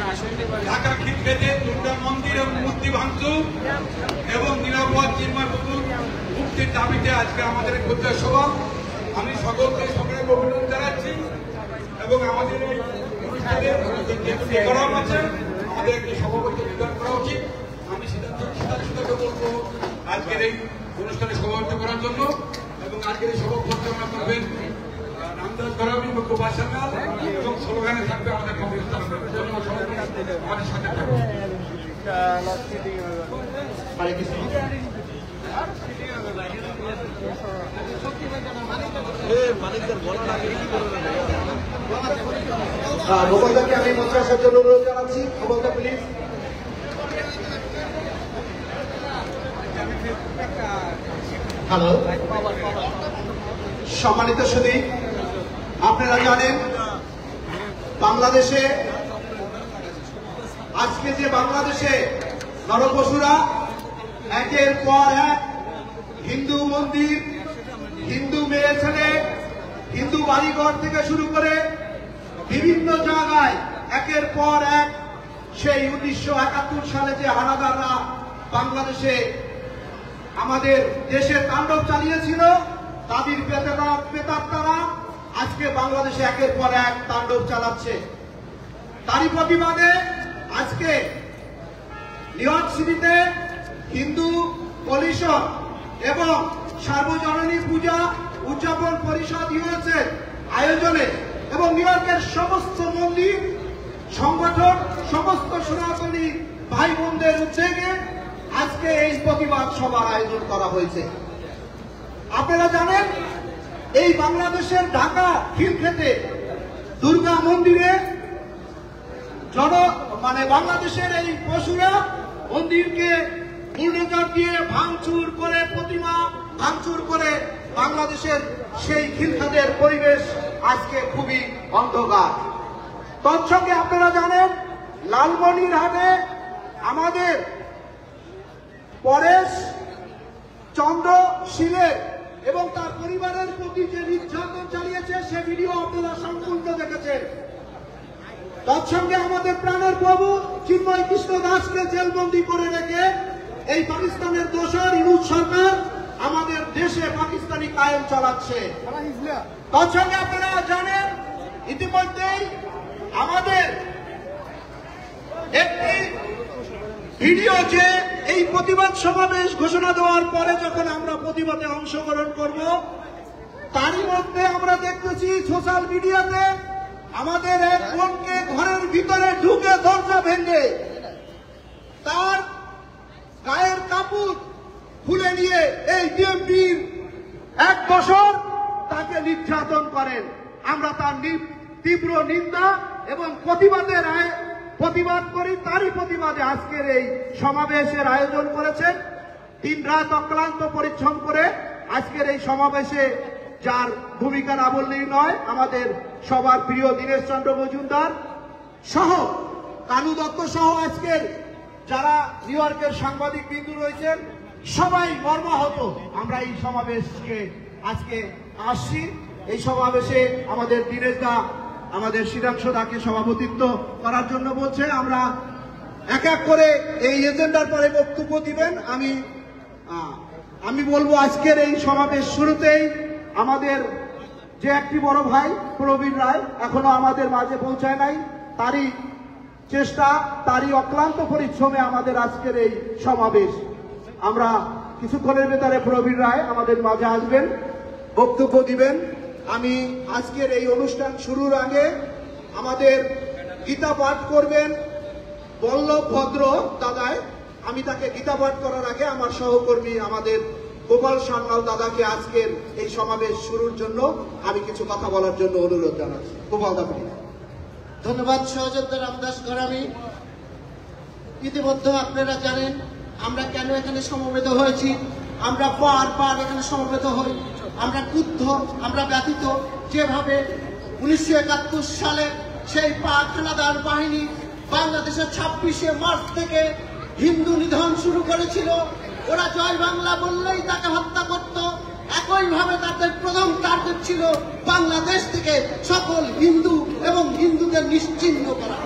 ঢাকা খিলক্ষেতে দুর্গা মন্দির এবং মূর্তি ভাঙচুর এবং নিরাপদ চিন্ময় পুতুল মুক্তির দাবিতে আজকে আমাদের এই ক্ষুদ্র সভা। আমি সকলকে অভিনন্দন জানাচ্ছি এবং আমাদের এই অনুষ্ঠানে করা হচ্ছে আমাদের একটি সভাপতি নির্ধারণ করা উচিত। আমি সিদ্ধান্তকে বলবো আজকের এই অনুষ্ঠানে সভাপতি করার জন্য এবং আজকের এই সভা পরিচালনা করবেন রামদাস গরামি এবং গোপাল সান্যাল এবং স্লোগানে থাকবে আমাদের কংগ্রেস আমাদের সাথে থাকবে। গোপালদাকে আমি মঞ্চে আসার জন্য অনুরোধ জানাচ্ছি। গোপালদা প্লিজ। হ্যালো, সম্মানিত সুধী, আপনারা জানেন বাংলাদেশে আজকে যে বাংলাদেশে নরপশুরা একের পর এক হিন্দু মন্দির, হিন্দু মেয়ে ছেলে, হিন্দু বাড়িঘর থেকে শুরু করে বিভিন্ন জায়গায় একের পর এক সেই 1971 সালে যে হানাদাররা বাংলাদেশে আমাদের দেশে তাণ্ডব চালিয়েছিল তাদের প্রেতাত্মারা আজকে বাংলাদেশে একের পর এক তাণ্ডব চালাচ্ছে। তারই প্রতিবাদে আজকে নিউ ইয়র্ক সিটিতে হিন্দু কলিশন এবং সার্বজনীন পূজা উদযাপন পরিষদ ইউএসএর আয়োজনে এবং নিউ ইয়র্কের সমস্ত মন্দির সংগঠন সমস্ত সনাতনী ভাই বোনদের উদ্যোগে আজকে এই প্রতিবাদ সভার আয়োজন করা হয়েছে। আপনারা জানেন এই বাংলাদেশের ঢাকা খিলক্ষেতে দুর্গা মন্দিরে বাংলাদেশের এই পশুরা মন্দিরকে বুলডোজার দিয়ে ভাঙচুর করে প্রতিমা ভাঙচুর করে বাংলাদেশের সেই খিলক্ষেতের পরিবেশ আজকে খুবই অন্ধকার। তৎসঙ্গে আপনারা জানেন লালমনিরহাটে আমাদের পরেশ চন্দ্র শীলের এবং তার পরিবারের প্রতি যে নির্যাতন চালিয়েছে সে ভিডিও আপনারা সম্পূর্ণ দেখেছেন। তৎসঙ্গে আমাদের প্রাণের প্রভু চিন্ময় কৃষ্ণ দাসকে জেলবন্দি করে রেখে এই পাকিস্তানের দোসর ইউনুস সরকার আমাদের দেশে পাকিস্তানি কায়েম চালাচ্ছে। তৎসঙ্গে আপনারা জানেন ইতিমধ্যেই আমাদের একটি ভিডিও যে এই প্রতিবাদ সমাবেশ ঘোষণা দেওয়ার পরে যখন আমরা প্রতিবাদে অংশগ্রহণ করব তারই মধ্যে আমরা দেখতেছি সোশ্যাল মিডিয়াতে আমাদের এক বোনকে ঘরের ভিতরে ঢুকে দরজা ভেঙে তার গায়ের কাপড় খুলে নিয়ে এই বিএনপির 1 বছর তাকে নির্যাতন করেন। আমরা তার তীব্র নিন্দা এবং প্রতিবাদ করি। তারই প্রতিবাদে আজকের এই সমাবেশের আয়োজন করেছেন। দিন রাত অক্লান্ত পরিশ্রম করে আজকের এই সমাবেশে যার ভূমিকা না বললেই নয় আমাদের সবার প্রিয় দীনেশ চন্দ্র মজুমদার সহ কানু দত্ত সহ আজকের যারা নিউ ইয়র্কের সাংবাদিক বিন্দু রয়েছেন সবাই মর্মাহত। আমরা এই সমাবেশকে আজকে আসছি। এই সমাবেশে আমাদের দীনেশ দা আমাদের শ্রীরাংশু দাকে সভাপতিত্ব করার জন্য বলছে। আমরা এক এক করে এই এজেন্ডার পরে বক্তব্য দিবেন। আমি বলবো আজকের এই সমাবেশ শুরুতেই আমাদের যে একটি বড় ভাই প্রবীণ রায় এখনো আমাদের মাঝে পৌঁছায় নাই, তারই চেষ্টা তারই অক্লান্ত পরিশ্রমে আমাদের আজকের এই সমাবেশ। আমরা কিছুক্ষণের ভেতরে প্রবীণ রায় আমাদের মাঝে আসবেন, বক্তব্য দিবেন। আমি আজকের এই অনুষ্ঠান শুরুর আগে আমাদের গীতা পাঠ করবেন বল্লভ ভদ্র দাদায়। আমি তাকে গীতা পাঠ করার আগে আমার সহকর্মী আমাদের গোপাল সান্যাল দাদাকে আজকের এই সমাবেশ শুরুর জন্য আমি কিছু কথা বলার জন্য অনুরোধ জানাচ্ছি। গোপাল দা প্লিজ। ধন্যবাদ সহযোদ্ধা রামদাস গরামি। ইতিমধ্যে আপনারা জানেন আমরা কেন এখানে সমবেত হয়েছি। আমরা বারবার এখানে সমবেত হই। আমরা ক্রুদ্ধ, আমরা ব্যথিত যেভাবে 1971 সালে সেই পাক হানাদার বাহিনী বাংলাদেশের 26শে মার্চ থেকে হিন্দু নিধন শুরু করেছিল। ওরা জয় বাংলা বললেই তাকে হত্যা করত। একইভাবে তাদের প্রথম টার্গেট ছিল বাংলাদেশ থেকে সকল হিন্দু এবং হিন্দুদের নিশ্চিহ্ন করা।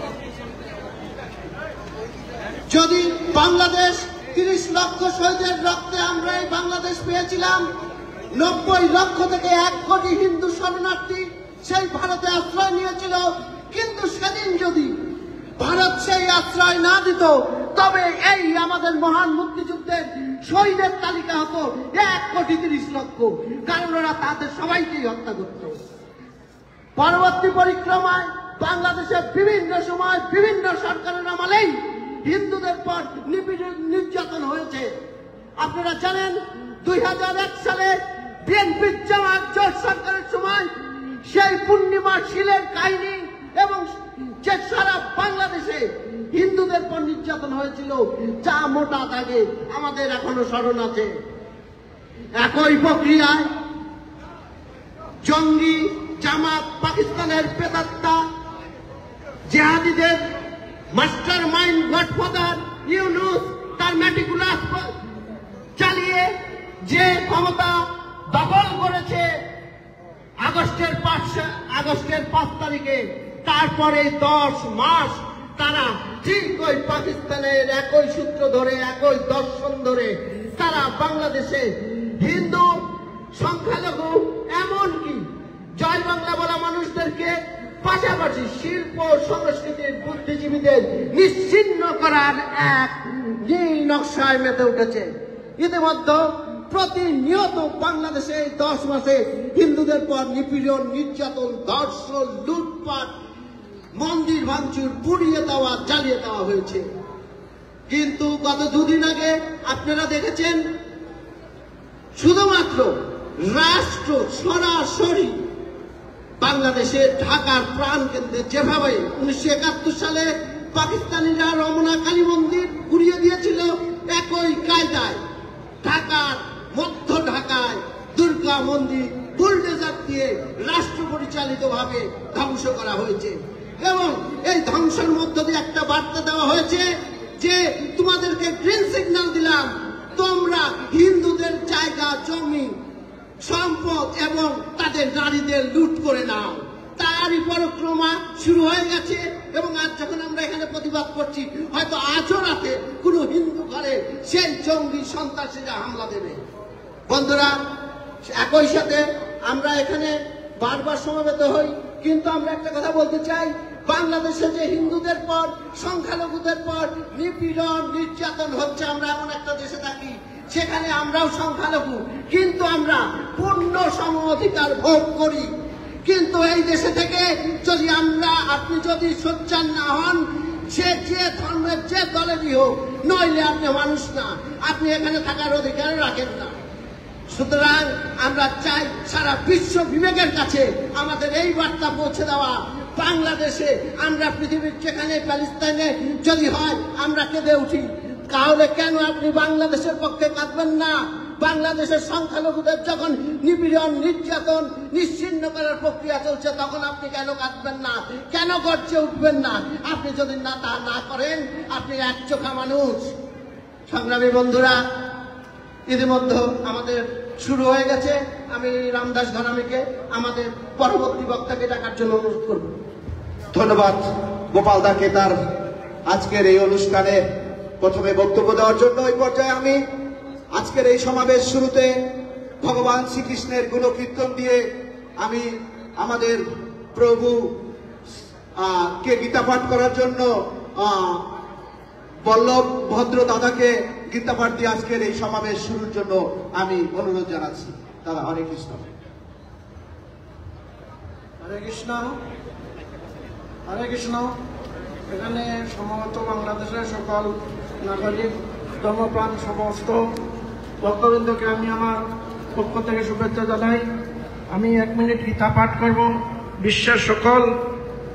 যদি বাংলাদেশ 30 লক্ষ শহীদের রক্তে আমরা এই বাংলাদেশ পেয়েছিলাম, 90 লক্ষ থেকে 1 কোটি হিন্দু শরণার্থী সেই ভারতে আশ্রয় নিয়েছিল, কিন্তু সেদিন যদি ভারত সেই আশ্রয় না দিত, তবে এই আমাদের মহান মুক্তিযুদ্ধের শহীদের তালিকা হতো 1 কোটি 30 লক্ষ, কারণ ওরা তাদের সবাইকেই হত্যা করত। পরবর্তী পরিক্রমায় বাংলাদেশের বিভিন্ন সময় বিভিন্ন সরকারের আমলেই হিন্দুদের পর নির্যাতন হয়েছে। আপনারা জানেন 2001 সালে বিএনপি জামাত জোট সরকারের সময় সেই পূর্ণিমা শিলের কাহিনী এবং যে সারা বাংলাদেশে হিন্দুদের পর নির্যাতন হয়েছিল, যা মোটা দাগে আমাদের এখনো স্মরণ আছে। একই প্রক্রিয়ায় জঙ্গি জামাত, পাকিস্তানের প্রেতাত্মা, জিহাদিদের মাস্টার মাইন্ড গডফাদার ইউনূস তার ম্যাটিকুলাস চালিয়ে যে ক্ষমতা দখল করেছে আগস্টের 5 তারিখে, তারপরে 10 মাস তারা ঠিক ওই পাকিস্তানের একই সূত্র ধরে, একই দর্শন ধরে তারা বাংলাদেশে হিন্দু সংখ্যালঘু এমনকি জয় বাংলা বলা মানুষদেরকে পাশাপাশি শিল্প সংস্কৃতির বুদ্ধিজীবীদের নিশ্চিহ্ন করার এক নীল নকশায় মেতে উঠেছে। ইতিমধ্যে প্রতিনিয়ত বাংলাদেশে 10 মাসে হিন্দুদের পর নিপীড়ন, নির্যাতন, ধর্ষণ, লুটপাট, মন্দির ভাঙচুর, পুড়িয়ে দেওয়া, জ্বালিয়ে দেওয়া হয়েছে। কিন্তু গত 2 দিন আগে আপনারা দেখেছেন শুধুমাত্র রাষ্ট্র সরাসরি বাংলাদেশের ঢাকার প্রাণ কেন্দ্রে যেভাবে 1971 সালে পাকিস্তানিরা রমনা কালী মন্দির ঘুরিয়ে দিয়েছিল, একই কায়দায় ঢাকার মধ্য ঢাকায় দুর্গা মন্দির বুলডোজার দিয়ে রাষ্ট্র পরিচালিত ভাবে ধ্বংস করা হয়েছে। এবং এই ধ্বংসের মধ্য দিয়ে একটা বার্তা দেওয়া হয়েছে যে তোমাদেরকে গ্রিন সিগন্যাল দিলাম, তোমরা হিন্দুদের জায়গা, জমি, সম্পদ এবং তাদের নারীদের লুট করে নাও। তারই পরিক্রমা শুরু হয়ে গেছে এবং আজ যখন আমরা এখানে প্রতিবাদ করছি, হয়তো আজও রাতে কোনো হিন্দু ঘরে সেই জঙ্গি সন্ত্রাসীরা হামলা দেবে। বন্ধুরা, একই সাথে আমরা এখানে বারবার সমবেত হই, কিন্তু আমরা একটা কথা বলতে চাই, বাংলাদেশে যে হিন্দুদের পর, সংখ্যালঘুদের পর নিপীড়ন, নির্যাতন হচ্ছে, আমরা এমন একটা দেশে থাকি সেখানে আমরাও সংখ্যালঘু, কিন্তু আমরা পূর্ণ সম অধিকার ভোগ করি। কিন্তু এই দেশে থেকে যদি আপনি যদি সোচ্চার না হন, সে যে ধর্মের যে দলেরই হোক, নইলে আপনি মানুষ না, আপনি এখানে থাকার অধিকার রাখেন না। সুতরাং আমরা চাই সারা বিশ্ব বিবেকের কাছে আমাদের এই বার্তা পৌঁছে দেওয়া, বাংলাদেশে আমরা পৃথিবীর যেখানে প্যালেস্তাইনে যদি হয় আমরা কেঁদে উঠি, তাহলে কেন আপনি বাংলাদেশের পক্ষে কাঁদবেন না? বাংলাদেশের সংখ্যালঘুদের যখন নিপীড়ন, নির্যাতন, নিশ্চিহ্ন করার প্রক্রিয়া চলছে, তখন আপনি কেন কাঁদবেন না? কেন গর্জে উঠবেন না? আপনি যদি তা না করেন, আপনি একচোখা মানুষ। সংগ্রামী বন্ধুরা, ইতিমধ্যে আমাদের শুরু হয়ে গেছে। আমি রামদাস ঘরামিকে আমাদের পরবর্তী বক্তাকে ডাকার জন্য অনুরোধ করব। ধন্যবাদ গোপাল দাকে তার আজকের এই অনুষ্ঠানে প্রথমে বক্তব্য দেওয়ার জন্য। এই পর্যায়ে আমি আজকের এই সমাবেশ শুরুতে ভগবান শ্রীকৃষ্ণের গুণকীর্তন দিয়ে আমি আমাদের প্রভু কে গীতা পাঠ করার জন্য বল্লভ ভদ্র দাদাকে গীতা পাঠ দিয়ে আজকের এই সমাবেশ শুরুর জন্য আমি অনুরোধ জানাচ্ছি। দাদা, হরে কৃষ্ণ। হরে কৃষ্ণ, হরে কৃষ্ণ। এখানে সমবেত বাংলাদেশের সকল নাগরিক, ধর্মপ্রাণ সমস্ত ভক্তবৃন্দকে আমি আমার পক্ষ থেকে শুভেচ্ছা জানাই। আমি 1 মিনিট গীতা পাঠ করব। বিশ্বের সকল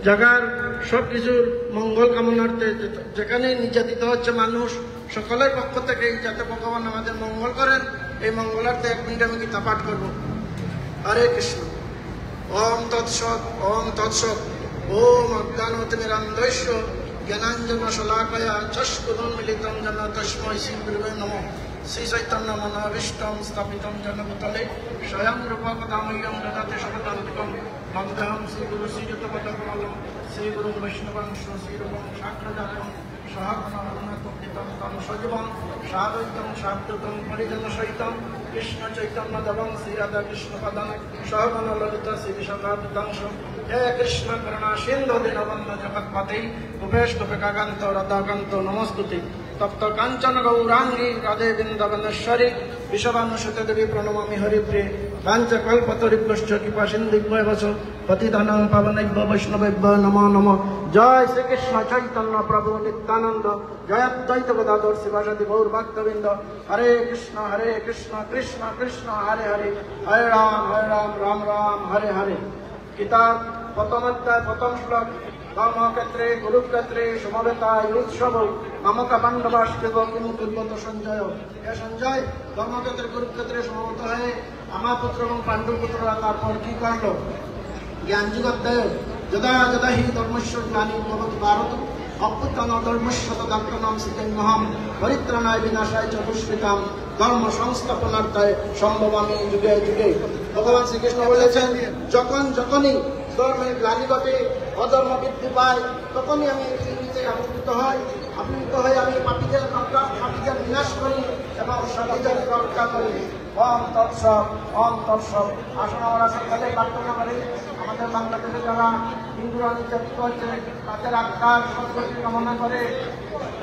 জায়গার সব কিছুর মঙ্গল কামনার্থে, যেখানে নির্যাতিত হচ্ছে মানুষ, সকলের পক্ষ থেকে যাতে ভগবান আমাদের মঙ্গল করেন, এই মঙ্গলার্থে 1 মিনিট আমি গীতা পাঠ করব। হরে কৃষ্ণ। ওম তৎসৎ, ওম তৎসৎ। ওম অজ্ঞানতিমিরান্ধস্য জ্ঞানাঞ্জন শলাকয়া চক্ষুরুন্মিলিতং যেন তস্मै শ্রী গুরুবে নমঃ। শ্রী চৈতন্য মনোভীষ্টং স্থাপিতং যেন ভূতলে স্বয়ং রূপকদামহ্যং দদাতি স্বপদান্তিকং। বন্দেহং শ্রী গুরু শ্রীযুতপদকমলং শ্রী গুরুং বৈষ্ণবাংশ শ্রীরূপং সাক্ষাদাতং সহগণ সজীবন সাদ্বৈতং সাদ্বৈতং পরিজন সহিতং কৃষ্ণ চৈতন্য দেবং শ্রী রাধা কৃষ্ণ পদং সহগণ ললিতা শ্রী বিশাখাবৃতাংশ হে কৃষ্ণ করুণা সিন্ধু দীনবন্ধু জগৎপতে গোপেশ গোপিকাকান্ত রাধাকান্ত নমস্তুতে তপ্ত কাঞ্চন গৌরাঙ্গী রাধে বৃন্দাবনেশ্বরী বিশ্ববানুসুতে দেবী প্রণমামি হরিপ্রিয়ে কাঞ্চকল্পতরুভ্যশ্চ কৃপা সিন্ধুভ্যেব চ পতিতানাং পাবনেভ্যো বৈষ্ণবেভ্যো নমো নমঃ। জয় শ্রীকৃষ্ণ চৈতন্য প্রভু নিত্যানন্দ জয় অদ্বৈত গদাধর শিবাসাদি গৌর ভক্তবৃন্দ। হরে কৃষ্ণ কৃষ্ণ কৃষ্ণ হরে হরে হরে রাম রাম রাম হরে হরে। গীতার প্রথম অধ্যায় প্রথম শ্লোক ধর্মক্ষেত্রে কুরুক্ষেত্রে সমবেতায় উৎসব মমতা পাণ্ডবাস্তেব কিমু কুর্বত সঞ্জয়। হে সঞ্জয়, ধর্মক্ষেত্রে কুরুক্ষেত্রে সমবেত হয়ে আমার পুত্র এবং পাণ্ডব পুত্ররা তারপর কি করলো? জ্ঞান যুগোদয় যদা যদা হি ধর্মস্য জ্ঞানী ভবতি ভারত অভ্যুত্থান ধর্মস্য তদাত্মনাম সিদ্ধহম পরিত্রাণায় বিনাশায় চ দুষ্কৃতাম ধর্ম সংস্থাপনার্থায় সম্ভবামি যুগে যুগে। ভগবান শ্রীকৃষ্ণ বলেছেন, যখনই ধর্মের গ্লানি ঘটে, অধর্ম বৃদ্ধি পায়, তখনই আমি পৃথিবীতে আবির্ভূত হয়ে আমি পাপীদের বিনাশ করি এবং সতীদের রক্ষা করি। ওম তৎসৎ ওম তৎসৎ। আসুন আমরা সকলে প্রার্থনা করি, আমাদের বাংলাদেশে যারা হিন্দুরা নির্যাতিত হচ্ছে তাদের আত্মার সদ্গতি কামনা করে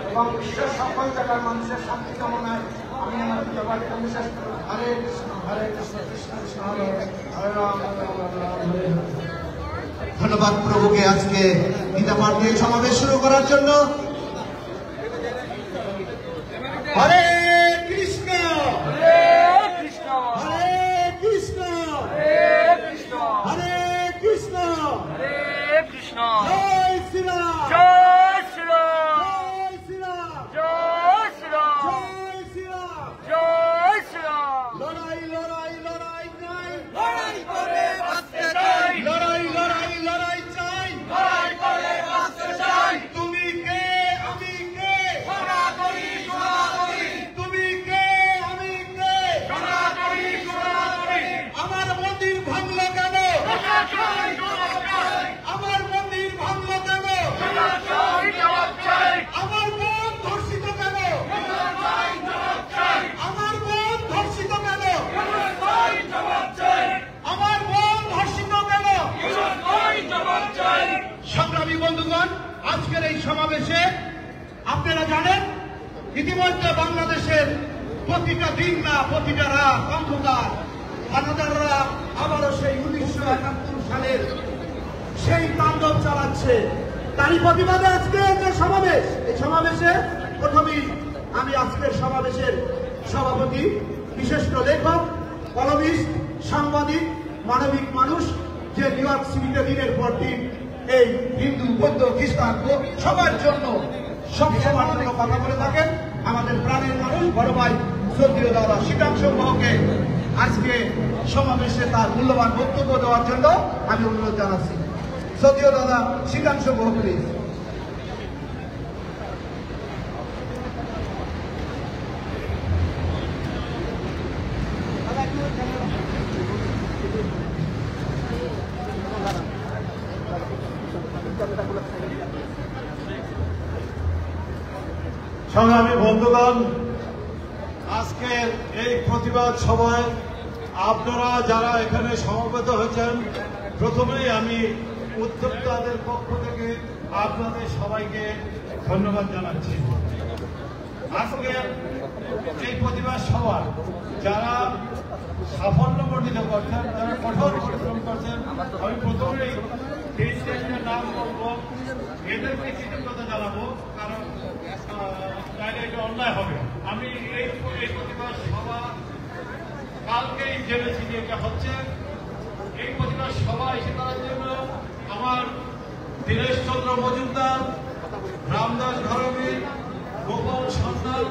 এবং বিশ্বের সকল জায়গার মানুষের শান্তি কামনায় আমি আমার বিশেষ হরে কৃষ্ণ কৃষ্ণ কৃষ্ণ হরে হরে রাম হরে। ধন্যবাদ প্রভুকে আজকে গীতা পাঠ দিয়ে সমাবেশ শুরু করার জন্য। হরে কৃষ্ণ হরে কৃষ্ণ হরে কৃষ্ণ হরে কৃষ্ণ হরে কৃষ্ণ জয় শ্রীরাম জয় শ্রীরাম জয় শ্রীরাম জয় শ্রীরাম জয় শ্রীরাম। লড়াই লড়াই লড়াই চাই, লড়াই করে বাঁচতে চাই, লড়াই লড়াই লড়াই চাই, লড়াই করে বাঁচতে চাই। তুমি কে আমি কে সোনাতরি সোনাতরি, তুমি কে আমি কে সোনাতরি সোনাতরি। আমার মন্দির ভাঙলো কেন? আমার মন্দির ভাঙলো কেন? আমার বোন ধর্ষিত কেন? আমার বোন ধর্ষিত কেন? আমার বোন ধর্ষিত কেন? সংগ্রামী বন্ধুগণ, আজকের এই সমাবেশে আপনারা জানেন ইতিমধ্যে বাংলাদেশের প্রতিটা দিন না প্রতিটা রাত অন্ধকার হানাদাররা আবারও সেই 1971 সালের সেই তাণ্ডব চালাচ্ছে। তারই প্রতিবাদে আজকে যে সমাবেশ, এই সমাবেশে প্রথমেই আমি আজকের সমাবেশের সভাপতি, বিশিষ্ট লেখক, কলমিস্ট, সাংবাদিক, মানবিক মানুষ, যে নিউ ইয়র্ক সিটিতে দিনের পর দিন এই হিন্দু বৌদ্ধ খ্রিস্টান সবার জন্য সবসময়ের জন্য কথা বলে থাকেন, আমাদের প্রাণের মানুষ বড় ভাই শ্রদ্ধেয় দাদা শীতাংশ মহকে আজকে সমাবেশে তার মূল্যবান বক্তব্য দেওয়ার জন্য আমি অনুরোধ জানাচ্ছি। শ্রদ্ধেয় দাদা শীতাংশ মহ প্লিজ। সংগ্রামী বন্ধুগণ, আজকের এই প্রতিবাদ সভায় আপনারা যারা এখানে সমবেত হয়েছেন, প্রথমেই আমি উদ্যোক্তাদের পক্ষ থেকে আপনাদের সবাইকে ধন্যবাদ জানাচ্ছি। আজকের এই প্রতিবাদ সভা যারা সাফল্যমণ্ডিত করছেন, যারা কঠোর পরিশ্রম করছেন, আমি প্রথমেই তিনজনের নাম বলবো, এদেরকে কৃতজ্ঞতা জানাবো, কারণ তাহলে এটা অন্যায় হবে। আমি এই প্রতিবাদ সভা কালকেই জেনেছি যে এটা হচ্ছে। এই প্রতিবাদ সভা এসে করার জন্য আমার দীনেশ চন্দ্র মজুমদার, রামদাস ধর্মী, গোপাল সন্ন্যাল,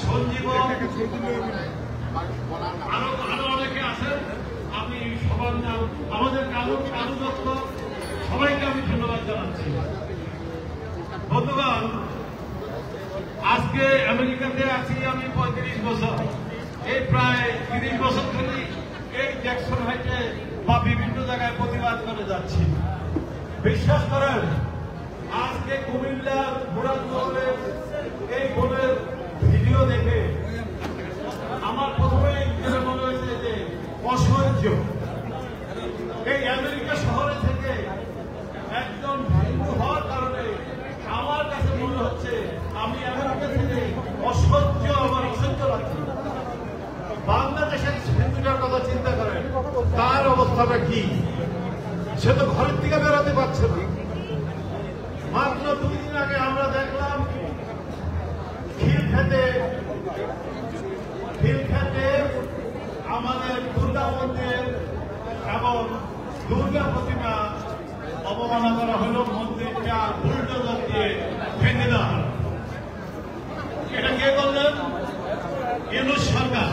সঞ্জীবন, আরো অনেকে আছেন। আমি সবার নাম, আমাদের কালু দত্ত, সবাইকে আমি ধন্যবাদ জানাচ্ছি। বন্ধুগণ, আজকে আমেরিকাতে আছি আমি 35 বছর। এই প্রায় 30 বছর ধরে এই জ্যাকসন হাইটে বা বিভিন্ন জায়গায় প্রতিবাদ করে যাচ্ছি। বিশ্বাস করেন, আজকে আজকে কুমিল্লার মুরাদনগরের এই বোনের ভিডিও দেখে আমার প্রথমেই যেটা মনে হয়েছে যে অসহ্য। এই আমেরিকা শহরে থেকে একজন হিন্দু হওয়ার কারণে আমার কাছে মনে হচ্ছে আমি আমেরিকা থেকে অসহ্য, আমার অসহ্য লাগছে। বাংলাদেশের হিন্দুটার কথা চিন্তা করেন, তার অবস্থাটা কি? সে তো ঘরের থেকে বেরোতে পারছে না। মাত্র 2 দিন আগে আমরা দেখলাম খিলক্ষেতে আমাদের দুর্গা মন্দির এবং দুর্গা প্রতিমা অবমাননা করা হলো, মন্দিরটা বুলডোজার দিয়ে ভেঙে দেওয়া হলো। এটা কে করলেন? ইউনূস সরকার।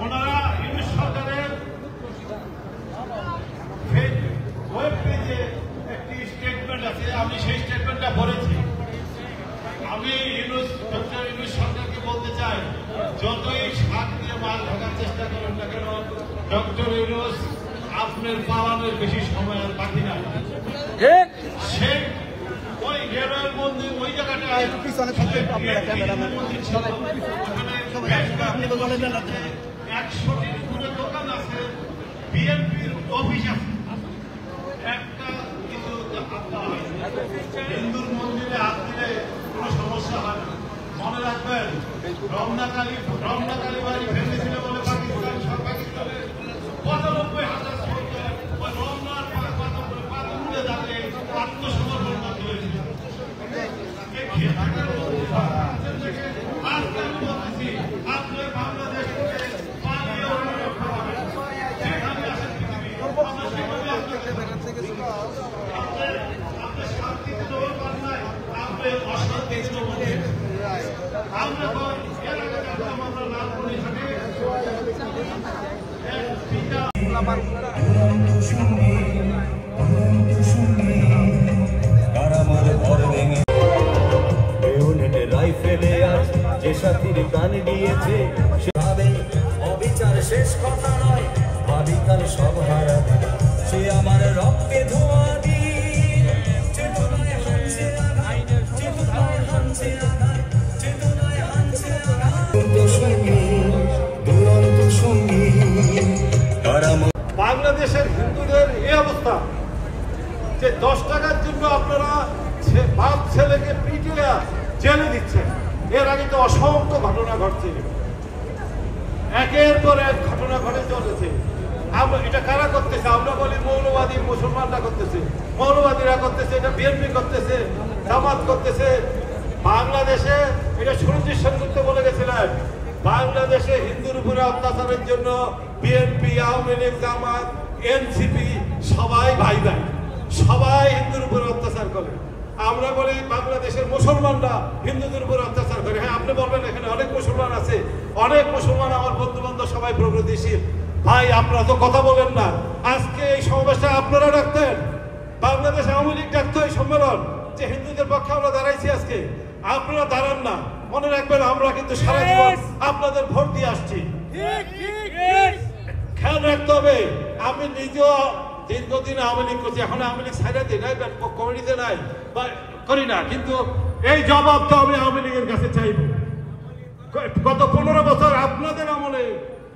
ওনারা ইউনূস সরকারের ওয়েব পেজে একটি স্টেটমেন্ট আছে, আমি সেই স্টেটমেন্টটা পড়েছি। আমি ডক্টর ইউনূস সরকারকে বলতে চাই, যতই শাক দিয়ে মাছ ঢাকার চেষ্টা করেন না কেন, ডক্টর ইউনূস আপনার পালানোর বেশি সময় আর বাকি নাই। সে ওই রেলওয়ের মন্দির ওই জায়গাটায় পিছনে মন্দির ছিল, ওখানে 100টির উপরে দোকান আছে, বিএনপির অফিস আছে। একটা কিছু হিন্দুর মন্দিরে হাত দিলে কোনো সমস্যা হয় না। মনে রাখবেন, রমনাকালী বাড়ি ভেঙেছিল বলে পাকিস্তানের 95,000 সরকার রমনার পাথরে দাঁড়িয়ে আত্মসমর্পণ করতে হয়েছিল। আপনার বাংলাদেশ থেকে পালিয়ে রক্ষা পাবেন, যেখানে আসেন আপনার শান্তিতে জোর পান নাই, আপনার অশান্তি আমরা তো এর আগে দেখলাম আমরা লালপুরি ঘাটে রাইফেলে আজ যে সাথীর প্রাণ দিয়েছে, সেভাবে অবিচার শেষ কথা নয়, ভাবি তার সব হারাবে, সে আমার রক্তে ধোয়া দিয়ে চেতনায় হানছে আঘাত, চেতনায় হানছে আঘাত, চেতনায় হানছে আঘাত। দুরন্ত সঙ্গী বাংলাদেশের হিন্দুদের এই অবস্থা যে 10 টাকার জন্য আপনারা বাপ ছেলেকে পিটিয়ে জেলে দিচ্ছেন। এর আগে তো অসংখ্য ঘটনা ঘটছে, একের পর এক ঘটনা ঘটে চলেছে। এটা কারা করতেছে? আমরা বলি মৌলবাদী মুসলমানরা করতেছে, মৌলবাদীরা করতেছে, এটা বিএনপি করতেছে, জামাত করতেছে। বাংলাদেশে এটা সুরজিৎ সেনগুপ্ত বলে গেছিলেন, বাংলাদেশে হিন্দুর উপরে অত্যাচারের জন্য বিএনপি, আওয়ামী লীগ, জামাত, এনসিপি সবাই ভাই ভাই, সবাই হিন্দুর উপরে অত্যাচার করে। আমরা বলি বাংলাদেশের মুসলমানরা হিন্দুদের উপরে অত্যাচার করে। হ্যাঁ, আপনি বলবেন এখানে অনেক মুসলমান আছে, অনেক মুসলমান আমার বন্ধু বান্ধব সবাই প্রগতিশীল। ভাই, আপনারা তো কথা বলেন না। আজকে এই সমাবেশটা আপনারা ডাকতেন, বাংলাদেশ আওয়ামী লীগ ডাকতো এই সম্মেলন, যে হিন্দুদের পক্ষে আমরা দাঁড়াইছি। আজকে আপনারা দাঁড়ান না। মনে রাখবেন, আমরা কিন্তু সারা জীবন আপনাদের ভোট দিয়ে আসছি। খেয়াল রাখতে হবে, আমি নিজেও দীর্ঘদিন আওয়ামী লীগ করছি, এখন আওয়ামী লীগ ছাইড়া দিই নাই, কমিটিতে নাই বা করি না, কিন্তু এই জবাব তো আমি আওয়ামী লীগের কাছে চাইব। গত 15 বছর আপনাদের আমলে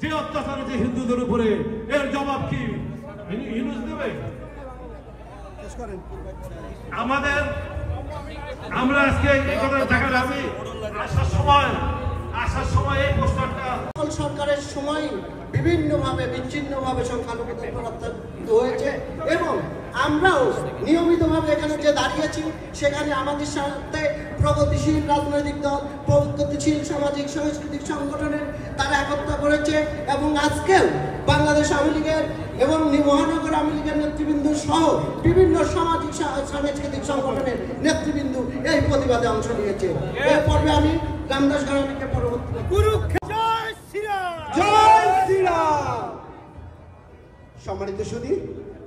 যে অত্যাচার হয়েছে হিন্দুদের উপরে, এর জবাব কি ইউনূস দেবে? আমরা আজকে এই কথা দেখা যাবে। আসার সময় এই পোস্টারটা সরকারের সময় বিভিন্নভাবে বিচ্ছিন্নভাবে সংখ্যালঘুদের হয়েছে, এবং আমরাও নিয়মিতভাবে এখানে যে দাঁড়িয়েছি, সেখানে আমাদের সাথে প্রগতিশীল রাজনৈতিক দল, প্রগতিশীল সামাজিক সাংস্কৃতিক সংগঠনের তারা একত্র করেছে। এবং আজকেও বাংলাদেশ আওয়ামী লীগের এবং মহানগর আওয়ামী লীগের নেতৃবৃন্দ সহ বিভিন্ন সামাজিক সাংস্কৃতিক সংগঠনের নেতৃবৃন্দ এই প্রতিবাদে অংশ নিয়েছে। এর পর্বে আমি রামদাস গারানিকে পরবর্তী সম্মানিত সুধী,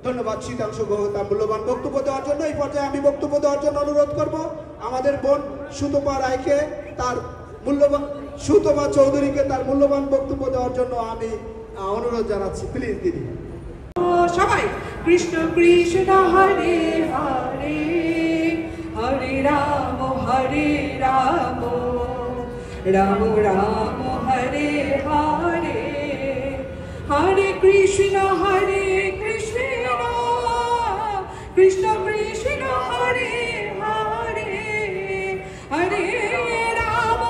ধন্যবাদ শীতাংশ গুহ তার মূল্যবান বক্তব্য দেওয়ার জন্য। এই পর্যায়ে আমি বক্তব্য দেওয়ার জন্য অনুরোধ করব আমাদের বোন সুতপা রায়কে, তার মূল্যবান সুতপা চৌধুরীকে তার মূল্যবান বক্তব্য দেওয়ার জন্য আমি অনুরোধ জানাচ্ছি। প্লিজ দিদি। সবাই কৃষ্ণ কৃষ্ণ হরে হরে হরে রাম রাম রাম হরে হরে হরে কৃষ্ণ কৃষ্ণ কৃষ্ণ হরে হরে হরে রাম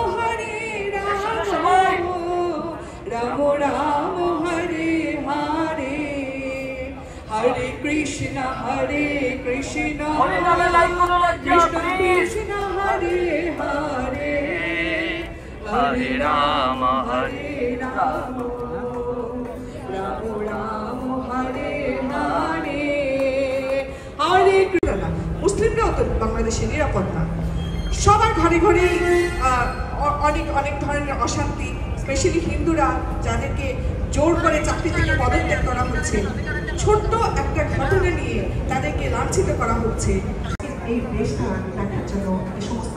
রাম রাম হরে হরে হরে কৃষ্ণ কৃষ্ণ কৃষ্ণ হরে হরে হরে রাম রাম রাম হরে হরে হরে কৃষ্ণ। মুসলিমরাও তো বাংলাদেশে নিরাপদ না, সবার ঘরে ঘরে অনেক অনেক ধরনের অশান্তি, স্পেশালি হিন্দুরা যাদেরকে জোর করে চাকরি থেকে পদত্যাগ করা হচ্ছে, ছোট্ট একটা ঘটনা নিয়ে তাদেরকে লাঞ্ছিত করা হচ্ছে। এই দেশটা দেখার জন্য এই সমস্ত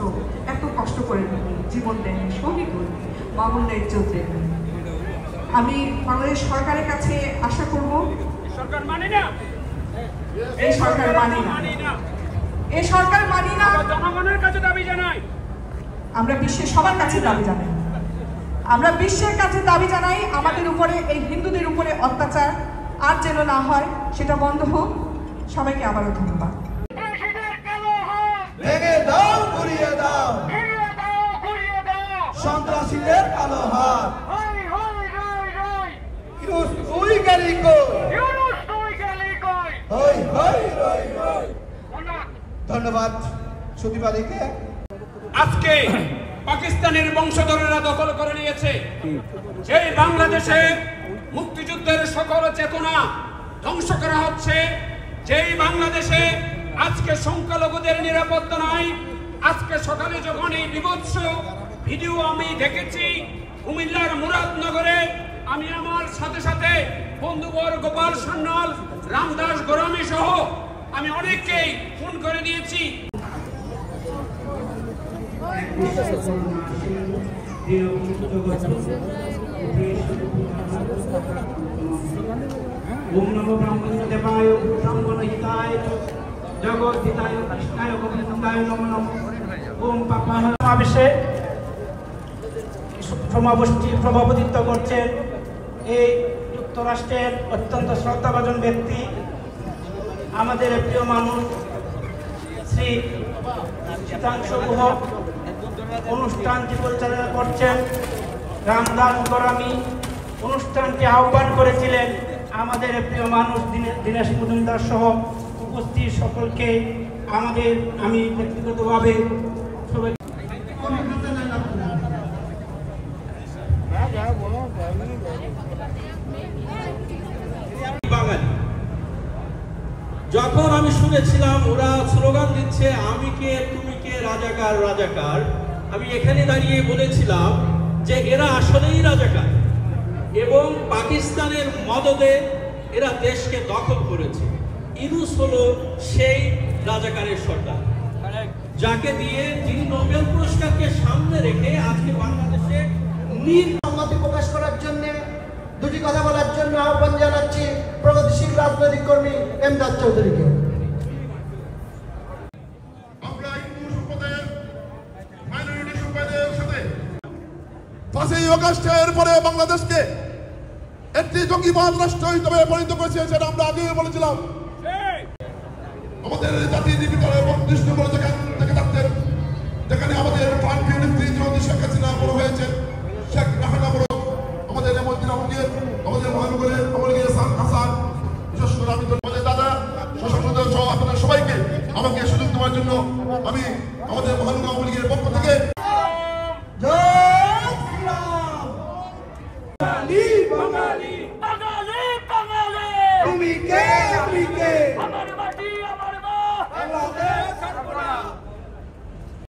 এত কষ্ট করে জীবন দেন শ্রমিকগুলো মামুন নাইক চৌধুরী। আমি বাংলাদেশ সরকারের কাছে আশা করব, এই সরকার মানি না, এই সরকার মানি না। জনগণের কাছে দাবি জানাই, আমরা বিশ্বের সবার কাছে দাবি জানাই, আমরা বিশ্বের কাছে দাবি জানাই আমাদের উপরে, এই হিন্দুদের উপরে অত্যাচার আর যেন না হয়, সেটা বন্ধ হোক। সবাইকে আবারও ধন্যবাদ। ভেঙে দাও, ঘুরিয়ে দাও সন্ত্রাসীদের কালো হাত। ধন্যবাদ সুদীপাদিকে। আজকে পাকিস্তানের বংশধরেরা দখল করে নিয়েছে, সেই বাংলাদেশে মুক্তিযুদ্ধের সকল চেতনা ধ্বংস করা হচ্ছে, যেই বাংলাদেশে আজকে সংখ্যালঘুদের নিরাপত্তা নাই। আজকে সকালে যখন এই বিভৎস ভিডিও আমি দেখেছি কুমিল্লার মুরাদনগরে, আমি আমার সাথে সাথে বন্ধুবর গোপাল সান্যাল, রামদাস গোরামী সহ আমি অনেককেই ফোন করে দিয়েছি। ওম নমো ব্রাহ্মণ দেবায় ব্রাহ্মণ হিতায় জগৎ হিতায় কৃষ্ণায় গোবিন্দায় নমো নমঃ। ওম পাপা সমাবেশে সমাবেশটি সভাপতিত্ব করছেন এই যুক্তরাষ্ট্রের অত্যন্ত শ্রদ্ধাভাজন ব্যক্তি, আমাদের প্রিয় মানুষ শ্রী শীতাংশু গুহ। অনুষ্ঠানটি পরিচালনা করছেন রামদাস গোরামী। অনুষ্ঠানটি আহ্বান করেছিলেন আমাদের প্রিয় মানুষ দীনেশ মজুমদার সহ উপস্থিত সকলকে আমি ব্যক্তিগতভাবে সবাই বাঙালি। যখন আমি শুনেছিলাম ওরা স্লোগান দিচ্ছে আমি কে তুমি কে রাজাকার রাজাকার, আমি এখানে দাঁড়িয়ে বলেছিলাম যে এরা আসলেই রাজাকার এবং পাকিস্তানের মদদে এরা দেশকে দখল করেছে। ইউনূস হলো সেই রাজাকারের সর্দার, যাকে দিয়ে যিনি নোবেল পুরস্কারকে সামনে রেখে আজকে বাংলাদেশে সম্মতি প্রকাশ করার জন্য দুটি কথা বলার জন্য আহ্বান জানাচ্ছি প্রগতিশীল রাজনৈতিক কর্মী এমদাদ চৌধুরীকে। আমরা হিন্দু সম্প্রদায়ের মাইনরিটি সম্প্রদায়ের সাথে 5ই আগস্টের পরে বাংলাদেশকে একটি জঙ্গিবাদ রাষ্ট্র হিসেবে পরিণত করেছে, সেটা আমরা আগেই বলেছিলাম। আমাদের জাতির ভিতরে বন্ধুষ্ট করে যেখানে থাকতেন, যেখানে আমাদের প্রাণপ্রিয় নেত্রী শেখ হাসিনা বড় হয়েছে, শেখ রাহানা বড়, আমাদের এমন আহমদের, আমাদের মহানগরের আমলগীর হাসান, বিশেষ করে আমি আমাদের দাদা সুসংসদের সহ আপনাদের সবাইকে আমাকে সুযোগ দেওয়ার জন্য আমি আমাদের মহানগর আমলগীর পক্ষ থেকে জয় শ্রীরাম।